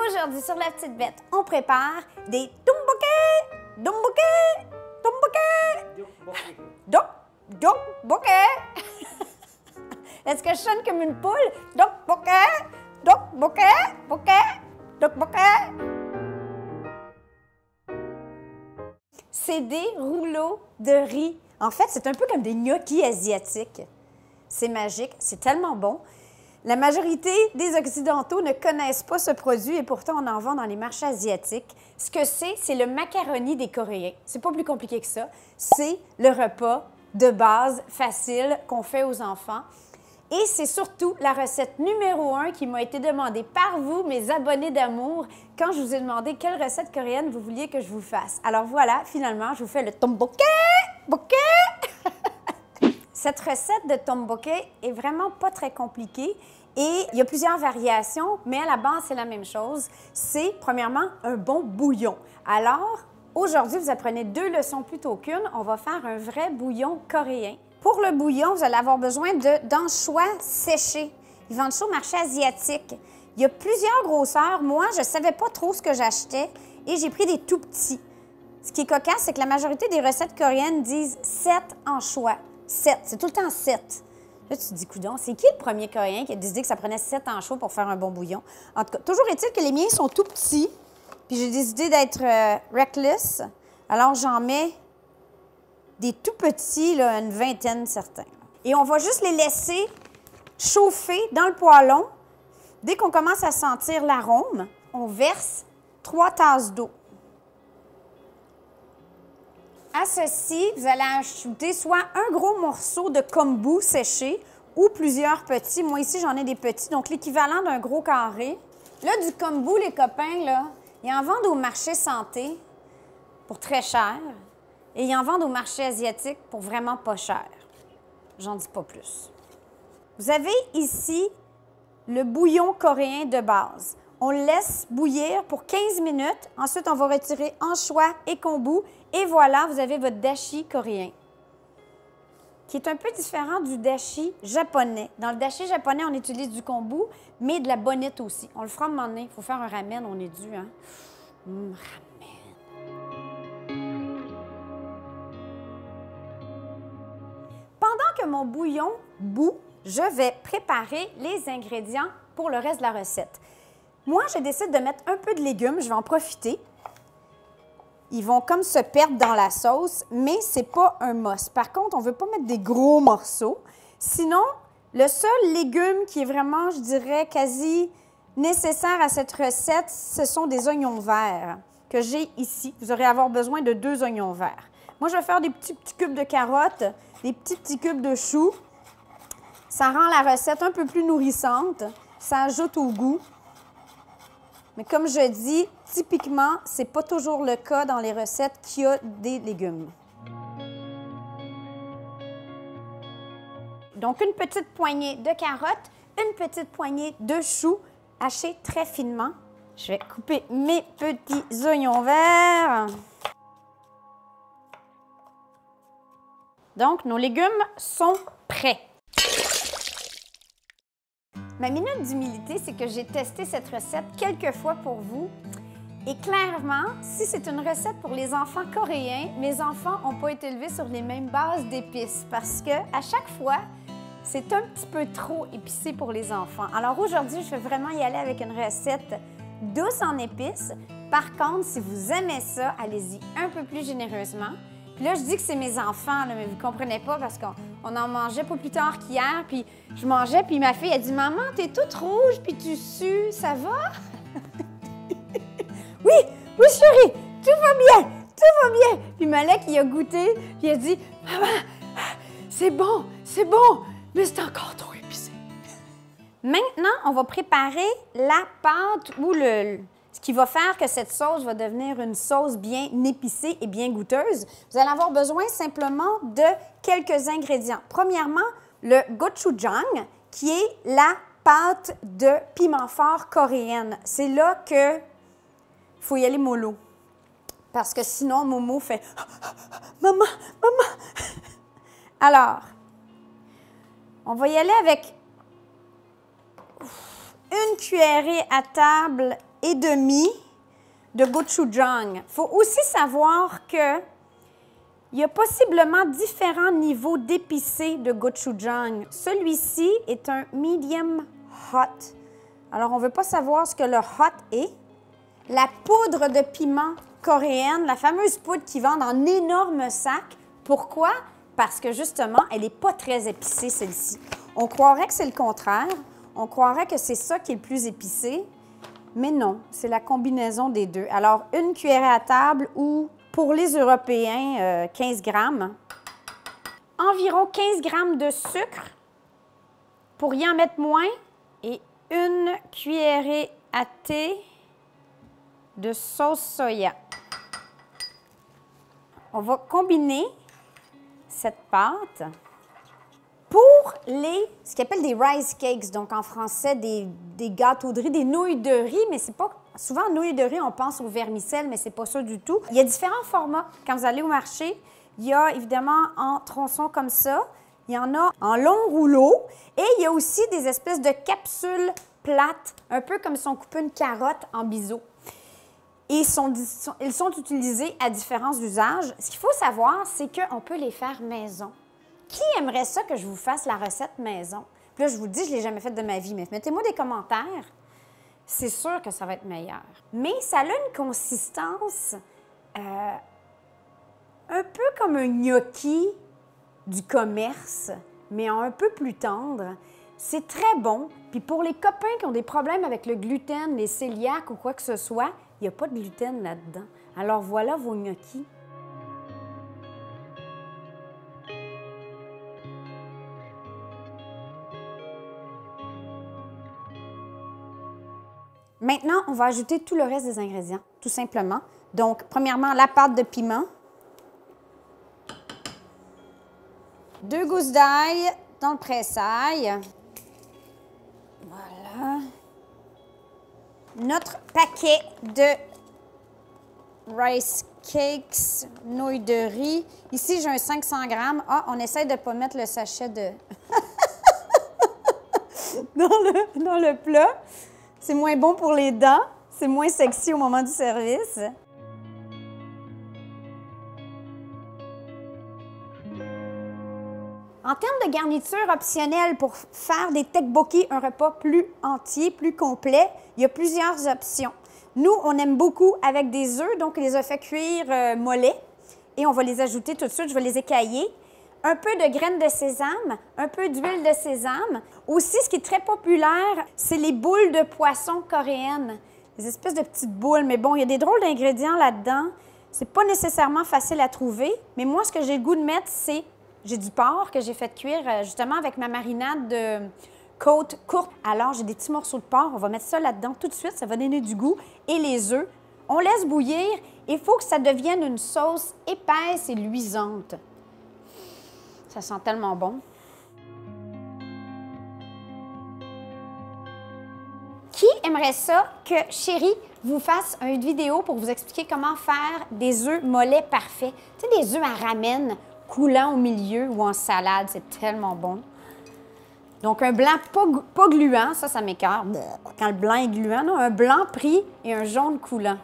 Aujourd'hui, sur La Petite Bête, on prépare des dumboké, dumboké, dumboké, dumboké. Est-ce que je sonne comme une poule? Dumboké, dumboké, boké, dumboké. C'est des rouleaux de riz. En fait, c'est un peu comme des gnocchis asiatiques. C'est magique, c'est tellement bon. La majorité des Occidentaux ne connaissent pas ce produit et pourtant on en vend dans les marchés asiatiques. Ce que c'est le macaroni des Coréens. C'est pas plus compliqué que ça. C'est le repas de base facile qu'on fait aux enfants. Et c'est surtout la recette numéro 1 qui m'a été demandée par vous, mes abonnés d'amour, quand je vous ai demandé quelle recette coréenne vous vouliez que je vous fasse. Alors voilà, finalement, je vous fais le tteokbokki, bokki. Cette recette de tteokbokki est vraiment pas très compliquée et il y a plusieurs variations, mais à la base, c'est la même chose. C'est, premièrement, un bon bouillon. Alors, aujourd'hui, vous apprenez 2 leçons plutôt qu'une. On va faire un vrai bouillon coréen. Pour le bouillon, vous allez avoir besoin d'anchois séchés. Ils vendent ça au marché asiatique. Il y a plusieurs grosseurs. Moi, je ne savais pas trop ce que j'achetais et j'ai pris des tout petits. Ce qui est cocasse, c'est que la majorité des recettes coréennes disent 7 anchois. 7, c'est tout le temps 7. Là, tu te dis, coudonc, c'est qui le premier Coréen qui a décidé que ça prenait 7 anchois pour faire un bon bouillon? En tout cas, toujours est-il que les miens sont tout petits, puis j'ai décidé d'être reckless. Alors, j'en mets des tout petits, là, une vingtaine certains. Et on va juste les laisser chauffer dans le poêlon. Dès qu'on commence à sentir l'arôme, on verse 3 tasses d'eau. À ceci, vous allez ajouter soit un gros morceau de kombu séché ou plusieurs petits. Moi, ici, j'en ai des petits, donc l'équivalent d'un gros carré. Là, du kombu, les copains, là, ils en vendent au marché santé pour très cher et ils en vendent au marché asiatique pour vraiment pas cher. J'en dis pas plus. Vous avez ici le bouillon coréen de base. On le laisse bouillir pour 15 minutes. Ensuite, on va retirer anchois et kombu. Et voilà, vous avez votre dashi coréen, qui est un peu différent du dashi japonais. Dans le dashi japonais, on utilise du kombu, mais de la bonite aussi. On le fera un moment donné. Il faut faire un ramen, on est dû, hein? Ramen. Pendant que mon bouillon bout, je vais préparer les ingrédients pour le reste de la recette. Moi, je décide de mettre un peu de légumes. Je vais en profiter. Ils vont comme se perdre dans la sauce, mais ce n'est pas un must. Par contre, on ne veut pas mettre des gros morceaux. Sinon, le seul légume qui est vraiment, je dirais, quasi nécessaire à cette recette, ce sont des oignons verts que j'ai ici. Vous aurez avoir besoin de 2 oignons verts. Moi, je vais faire des petits cubes de carottes, des petits cubes de choux. Ça rend la recette un peu plus nourrissante. Ça ajoute au goût. Mais comme je dis, typiquement, ce n'est pas toujours le cas dans les recettes qu'il y a des légumes. Donc, une petite poignée de carottes, une petite poignée de choux hachés très finement. Je vais couper mes petits oignons verts. Donc, nos légumes sont prêts. Ma minute d'humilité, c'est que j'ai testé cette recette quelques fois pour vous. Et clairement, si c'est une recette pour les enfants coréens, mes enfants n'ont pas été élevés sur les mêmes bases d'épices parce que à chaque fois, c'est un petit peu trop épicé pour les enfants. Alors aujourd'hui, je vais vraiment y aller avec une recette douce en épices. Par contre, si vous aimez ça, allez-y un peu plus généreusement. Puis là, je dis que c'est mes enfants, là, mais vous ne comprenez pas parce qu'on en mangeait pas plus tard qu'hier. Puis je mangeais, puis ma fille a dit « Maman, t'es toute rouge, puis tu sues, ça va? » Oui, oui chérie, tout va bien, tout va bien. Puis Malek, il a goûté, puis il a dit « Maman, c'est bon, mais c'est encore trop épicé. » Maintenant, on va préparer la pâte ou ce qui va faire que cette sauce va devenir une sauce bien épicée et bien goûteuse. Vous allez avoir besoin simplement de quelques ingrédients. Premièrement, le gochujang, qui est la pâte de piment fort coréenne. C'est là que il faut y aller mollo. Parce que sinon, Momo fait « Maman, maman! » Alors, on va y aller avec une cuillerée à table et demi de gochujang. Il faut aussi savoir que il y a possiblement différents niveaux d'épicé de gochujang. Celui-ci est un medium hot. Alors, on ne veut pas savoir ce que le hot est. La poudre de piment coréenne, la fameuse poudre qui vend en énormes sacs. Pourquoi? Parce que justement, elle n'est pas très épicée, celle-ci. On croirait que c'est le contraire. On croirait que c'est ça qui est le plus épicé. Mais non, c'est la combinaison des deux. Alors, une cuillerée à table ou, pour les Européens, 15 grammes. Environ 15 grammes de sucre. Pour y en mettre moins. Et une cuillerée à thé de sauce soya. On va combiner cette pâte pour ce qu'ils appellent des rice cakes, donc en français des gâteaux de riz, des nouilles de riz, mais c'est pas... Souvent, nouilles de riz, on pense au vermicelle, mais c'est pas ça du tout. Il y a différents formats. Quand vous allez au marché, il y a évidemment en tronçons comme ça, il y en a en long rouleau, et il y a aussi des espèces de capsules plates, un peu comme si on coupait une carotte en biseau. Et ils sont utilisés à différents usages. Ce qu'il faut savoir, c'est qu'on peut les faire maison. Qui aimerait ça que je vous fasse la recette maison? Puis là, je vous le dis, je ne l'ai jamais faite de ma vie, mais mettez-moi des commentaires. C'est sûr que ça va être meilleur. Mais ça a une consistance un peu comme un gnocchi du commerce, mais un peu plus tendre. C'est très bon. Puis pour les copains qui ont des problèmes avec le gluten, les cœliaques ou quoi que ce soit, il n'y a pas de gluten là-dedans. Alors voilà vos gnocchis. Maintenant, on va ajouter tout le reste des ingrédients, tout simplement. Donc, premièrement, la pâte de piment. 2 gousses d'ail dans le pressail. Voilà. Notre paquet de rice cakes, nouilles de riz. Ici, j'ai un 500 grammes. Ah, on essaie de ne pas mettre le sachet de... dans le plat. C'est moins bon pour les dents. C'est moins sexy au moment du service. En termes de garniture optionnelle pour faire des tteokbokki, un repas plus entier, plus complet, il y a plusieurs options. Nous, on aime beaucoup avec des œufs, donc on les a fait cuire mollets et on va les ajouter tout de suite, je vais les écailler. Un peu de graines de sésame, un peu d'huile de sésame. Aussi, ce qui est très populaire, c'est les boules de poisson coréennes. Des espèces de petites boules, mais bon, il y a des drôles d'ingrédients là-dedans. C'est pas nécessairement facile à trouver, mais moi, ce que j'ai le goût de mettre, c'est... J'ai du porc que j'ai fait cuire justement avec ma marinade de côte courte. Alors, j'ai des petits morceaux de porc. On va mettre ça là-dedans tout de suite. Ça va donner du goût. Et les œufs. On laisse bouillir. Il faut que ça devienne une sauce épaisse et luisante. Ça sent tellement bon. Qui aimerait ça que Chérie vous fasse une vidéo pour vous expliquer comment faire des œufs mollets parfaits? Tu sais, des œufs à ramen coulant au milieu ou en salade, c'est tellement bon. Donc, un blanc pas gluant, ça m'écoeure. Quand le blanc est gluant, non, un blanc pris et un jaune coulant.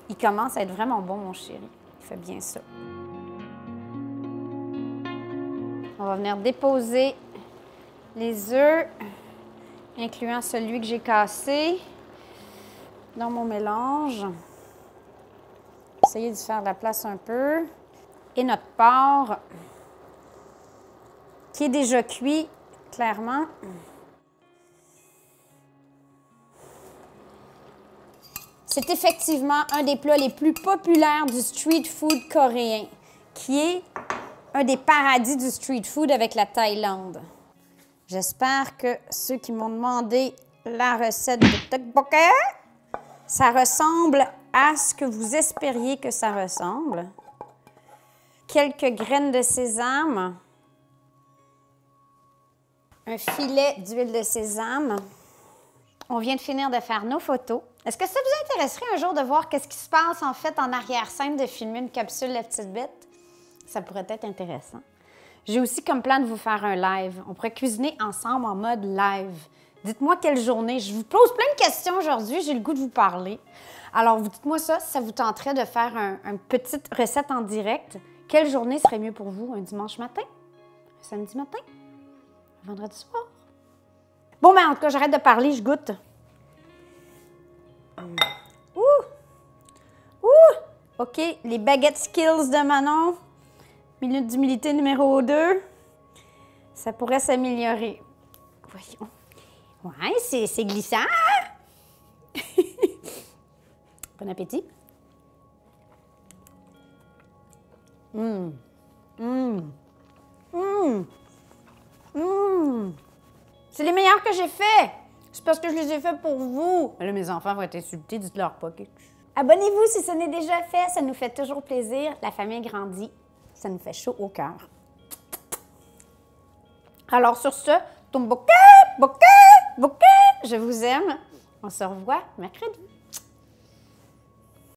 Il commence à être vraiment bon, mon chéri. Il fait bien ça. On va venir déposer les œufs, incluant celui que j'ai cassé, dans mon mélange. Essayez de faire de la place un peu. Et notre porc, qui est déjà cuit, clairement. C'est effectivement un des plats les plus populaires du street food coréen, qui est un des paradis du street food avec la Thaïlande. J'espère que ceux qui m'ont demandé la recette de tteokbokki, ça ressemble à ce que vous espériez que ça ressemble. Quelques graines de sésame, un filet d'huile de sésame. On vient de finir de faire nos photos. Est-ce que ça vous intéresserait un jour de voir qu'est-ce qui se passe en fait en arrière-scène de filmer une capsule La Petite Bête? Ça pourrait être intéressant. J'ai aussi comme plan de vous faire un live. On pourrait cuisiner ensemble en mode live. Dites-moi quelle journée. Je vous pose plein de questions aujourd'hui. J'ai le goût de vous parler. Alors, vous dites-moi ça, si ça vous tenterait de faire une petite recette en direct. Quelle journée serait mieux pour vous? Un dimanche matin? Un samedi matin? Un vendredi soir? Bon, ben en tout cas, j'arrête de parler, je goûte. Ouh! Ouh! OK, les baguettes skills de Manon. Minute d'humilité numéro 2. Ça pourrait s'améliorer. Voyons. Ouais, c'est glissant. Bon appétit. C'est les meilleurs que j'ai faits. C'est parce que je les ai faits pour vous. Là, mes enfants vont être insultés, dites-leur pas. Abonnez-vous si ce n'est déjà fait. Ça nous fait toujours plaisir. La famille grandit. Ça nous fait chaud au cœur. Alors, sur ce, ton bouquet, je vous aime. On se revoit mercredi.